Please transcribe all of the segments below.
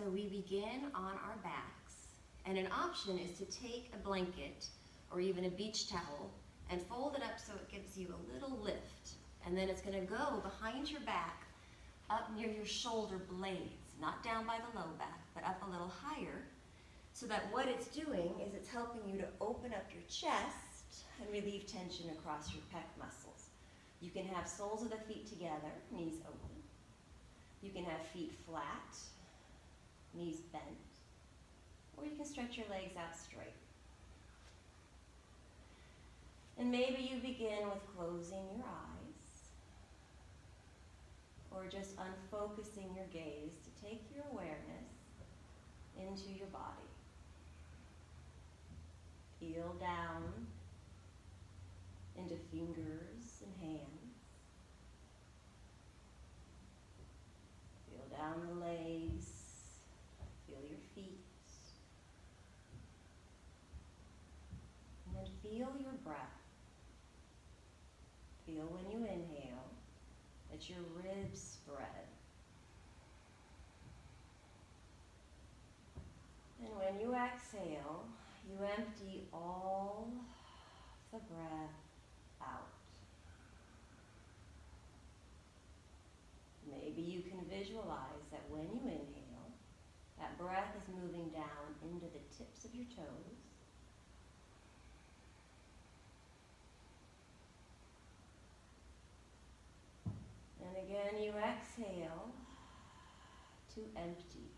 So we begin on our backs, and an option is to take a blanket or even a beach towel and fold it up so it gives you a little lift. And then it's gonna go behind your back, up near your shoulder blades, not down by the low back, but up a little higher, so that what it's doing is it's helping you to open up your chest and relieve tension across your pec muscles. You can have soles of the feet together, knees open. You can have feet flat, knees bent, or you can stretch your legs out straight. And maybe you begin with closing your eyes, or just unfocusing your gaze to take your awareness into your body. Feel down into fingers and hands. Feel down the legs. Feel your feet. And then feel your breath. Feel when you inhale that your ribs spread. And when you exhale, you empty all the breath out. Maybe you can visualize that when you inhale, that breath is moving down into the tips of your toes. And again, you exhale to empty.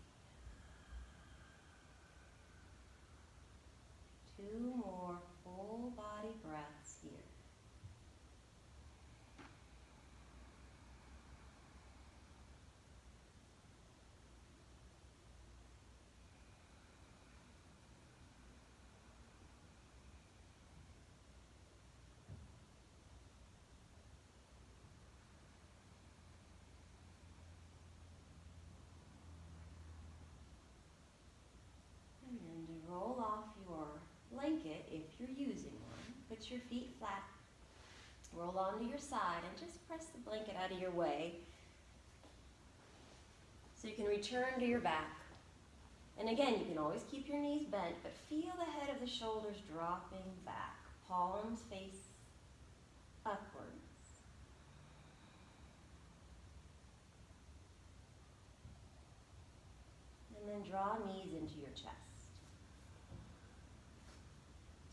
2 more full body breaths here. And then to roll off your blanket, if you're using one, put your feet flat, roll onto your side, and just press the blanket out of your way so you can return to your back. And again, you can always keep your knees bent, but feel the head of the shoulders dropping back, palms face upwards. And then draw knees into your chest.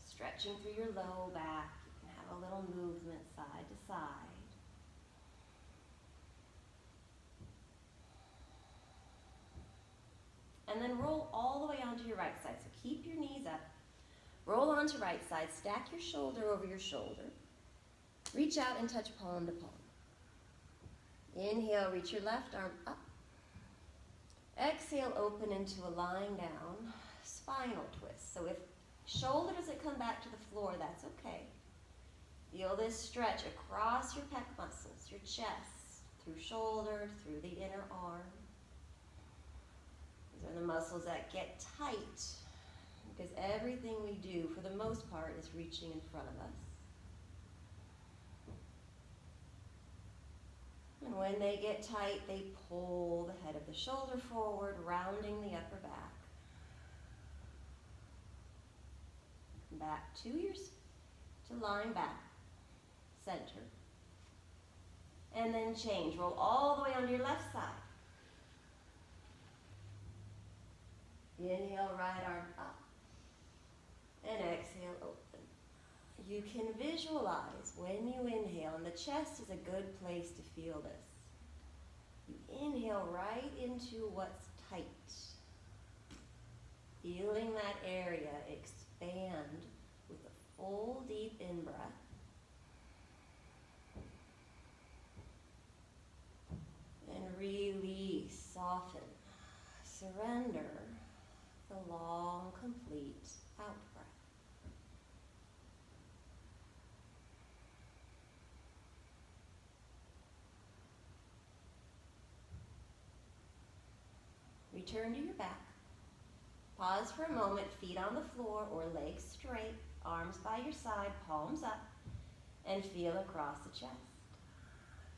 Stretching through your low back, you can have a little movement side to side. And then roll all the way onto your right side. So keep your knees up, roll onto right side, stack your shoulder over your shoulder. Reach out and touch palm to palm. Inhale, reach your left arm up. Exhale, open into a lying down spinal twist. So if shoulder doesn't come back to the floor, that's okay. Feel this stretch across your pec muscles, your chest, through shoulder, through the inner arm. These are the muscles that get tight because everything we do, for the most part, is reaching in front of us. And when they get tight, they pull the head of the shoulder forward, rounding the upper back. Back to lying back, center. And then change. Roll all the way onto your left side. Inhale, right arm up. And exhale, open. You can visualize when you inhale, and the chest is a good place to feel this. You inhale right into what's tight. Feeling that area expand with a full deep in-breath. And release, soften, surrender the long, complete out-breath. Return to your back. Pause for a moment, feet on the floor or legs straight, arms by your side, palms up, and feel across the chest.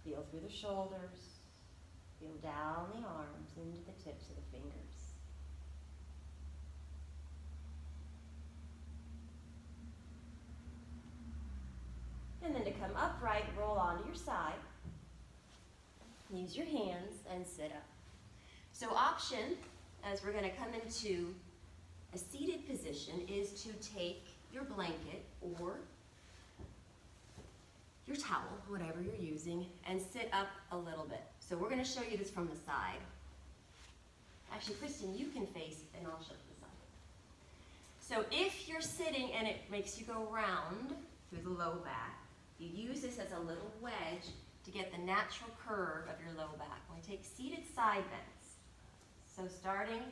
Feel through the shoulders, feel down the arms into the tips of the fingers. come upright, roll onto your side. Use your hands and sit up. So option, as we're going to come into a seated position, is to take your blanket or your towel, whatever you're using, and sit up a little bit. So we're going to show you this from the side. Actually, Kristen, you can face and I'll show you the side. So if you're sitting and it makes you go round through the low back, you use this as a little wedge to get the natural curve of your low back. We take seated side bends. So starting,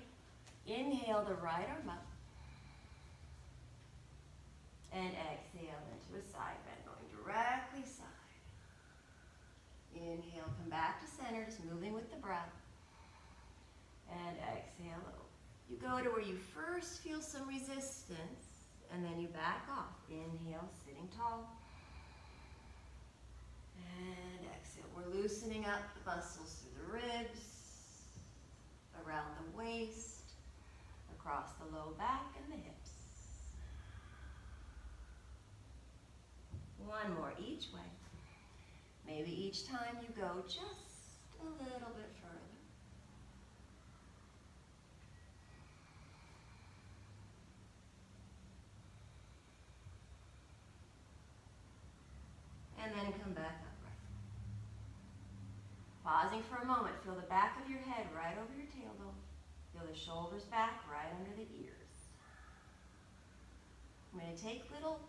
inhale the right arm up, and exhale into a side bend, going directly side. Inhale, come back to center, just moving with the breath, and exhale over. You go to where you first feel some resistance, and then you back off. Inhale, sitting tall. And exhale. We're loosening up the muscles through the ribs, around the waist, across the low back and the hips. One more each way. Maybe each time you go just a little bit further. And then come back upright. Pausing for a moment, feel the back of your head right over your tailbone. Feel the shoulders back right under the ears. I'm going to take little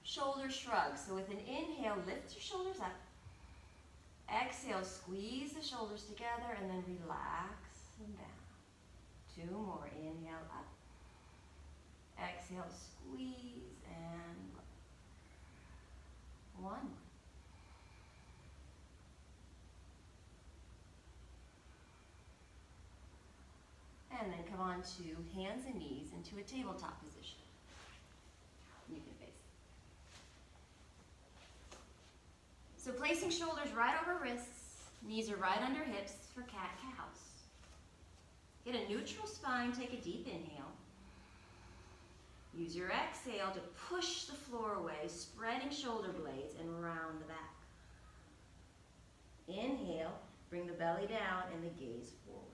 shoulder shrugs. So with an inhale, lift your shoulders up. Exhale, squeeze the shoulders together and then relax them down. Two more. Inhale up. Exhale, squeeze and lower. One more. And then come on to hands and knees into a tabletop position. You can face it. So placing shoulders right over wrists, knees are right under hips for cat-cows. Get a neutral spine, take a deep inhale. Use your exhale to push the floor away, spreading shoulder blades and round the back. Inhale, bring the belly down and the gaze forward.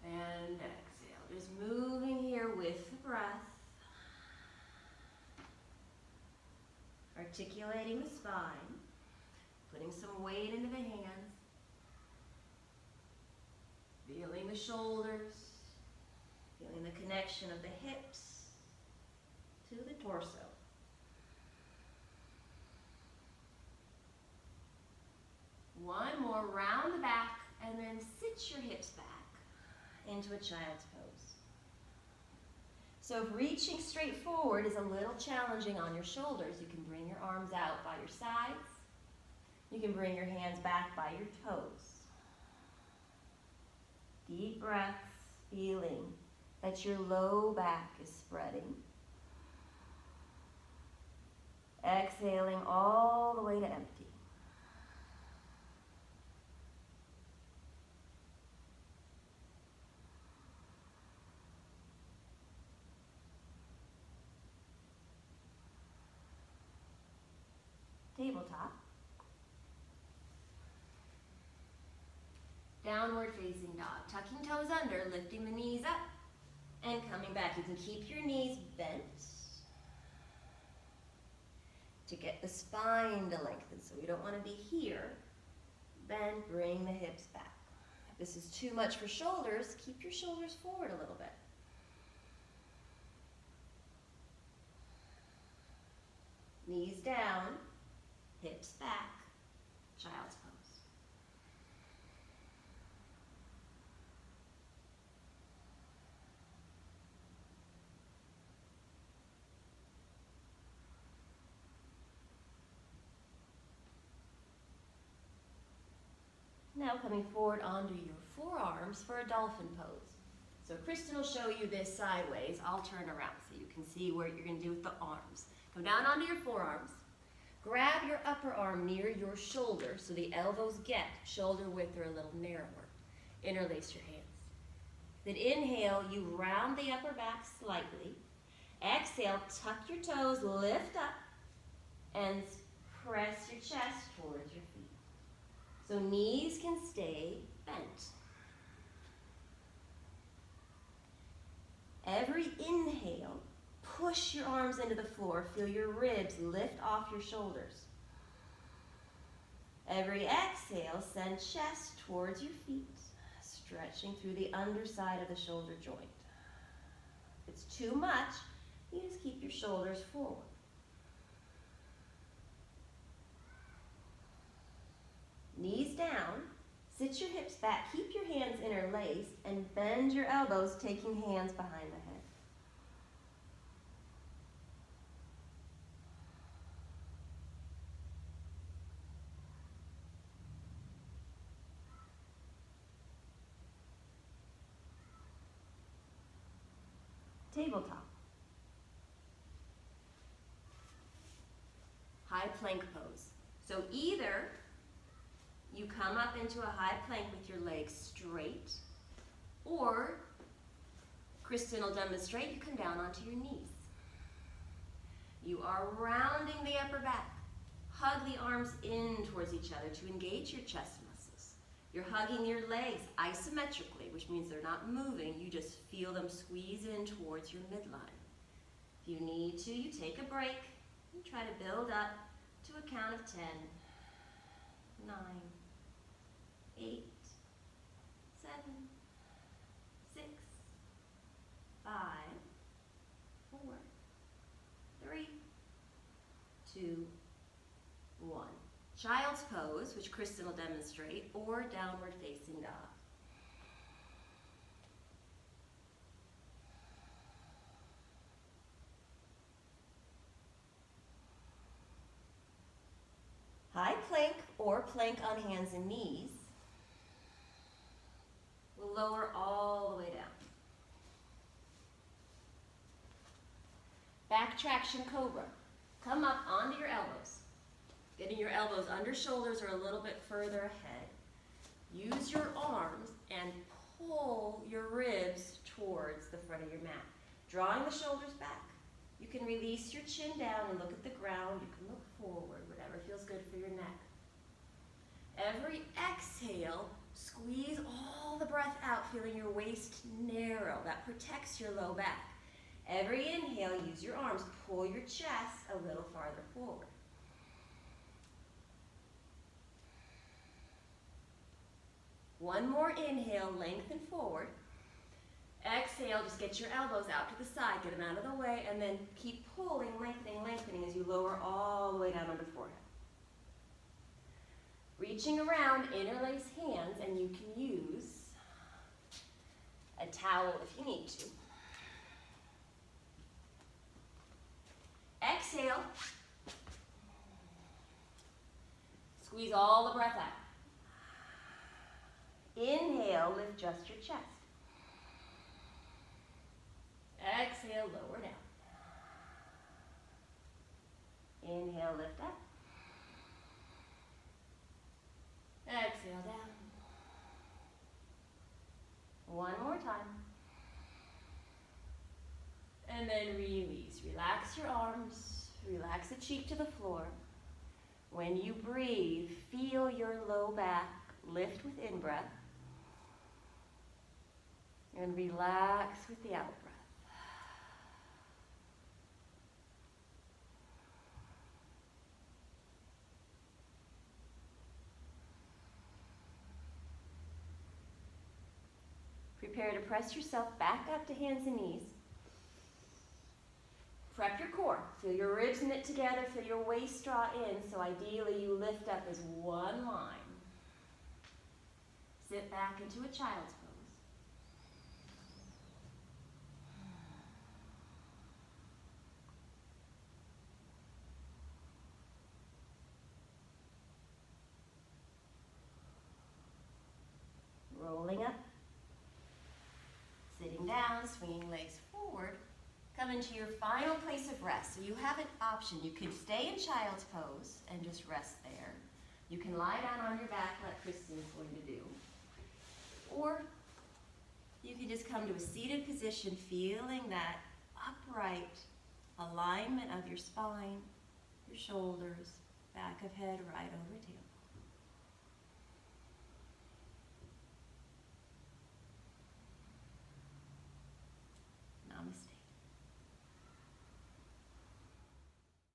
And exhale, just moving here with the breath. Articulating the spine, putting some weight into the hands. Feeling the shoulders, feeling the connection of the hips to the torso. One more, round the back, and then sit your hips back into a child's pose. So if reaching straight forward is a little challenging on your shoulders, you can bring your arms out by your sides. You can bring your hands back by your toes. Deep breaths, feeling that your low back is spreading. Exhaling all the way to empty. Tabletop. Downward facing dog. Tucking toes under, lifting the knees up, and coming back. You can keep your knees bent to get the spine to lengthen. So we don't want to be here. Then bring the hips back. If this is too much for shoulders, keep your shoulders forward a little bit. Knees down. Hips back, child's pose. Now coming forward onto your forearms for a dolphin pose. So Kristen will show you this sideways. I'll turn around so you can see what you're going to do with the arms. Come down onto your forearms. Grab your upper arm near your shoulder so the elbows get shoulder width or a little narrower. Interlace your hands. Then inhale, you round the upper back slightly. Exhale, tuck your toes, lift up, and press your chest towards your feet. So knees can stay bent. Every inhale, push your arms into the floor. Feel your ribs lift off your shoulders. Every exhale, send chest towards your feet, stretching through the underside of the shoulder joint. If it's too much, you just keep your shoulders forward. Knees down, sit your hips back, keep your hands interlaced, and bend your elbows, taking hands behind the head. Tabletop. High plank pose. So either you come up into a high plank with your legs straight, or Kristen will demonstrate, you come down onto your knees. You are rounding the upper back. Hug the arms in towards each other to engage your chest muscles. You're hugging your legs isometrically, which means they're not moving. You just feel them squeeze in towards your midline. If you need to, you take a break. You try to build up to a count of 10, 9, 8, 7, 6, 5, 4, 3, 2, 1. Child's pose, which Kristen will demonstrate, or downward facing dog. High plank or plank on hands and knees. We'll lower all the way down. Back traction cobra. Come up onto your elbows. Getting your elbows under shoulders or a little bit further ahead. Use your arms and pull your ribs towards the front of your mat. Drawing the shoulders back. You can release your chin down and look at the ground. You can look forward, whatever feels good for your neck. Every exhale, squeeze all the breath out, feeling your waist narrow. That protects your low back. Every inhale, use your arms. Pull your chest a little farther forward. One more inhale, lengthen forward. Exhale, just get your elbows out to the side, get them out of the way, and then keep pulling, lengthening as you lower all the way down onto forehead. Reaching around, interlace hands, and you can use a towel if you need to. Exhale. Squeeze all the breath out. Inhale, lift just your chest. Exhale, lower down. Inhale, lift up. Exhale, down. One more time. And then release. Relax your arms. Relax the cheek to the floor. When you breathe, feel your low back lift with in-breath. And relax with the out-breath. Prepare to press yourself back up to hands and knees. Prep your core. Feel your ribs knit together, feel your waist draw in, so ideally you lift up as one line. Sit back into a child's pose. Rolling up. Sitting down, swinging legs forward. Come into your final place of rest. So you have an option. You can stay in child's pose and just rest there. You can lie down on your back like Kristen's going to do. Or you can just come to a seated position, feeling that upright alignment of your spine, your shoulders, back of head, right over tail.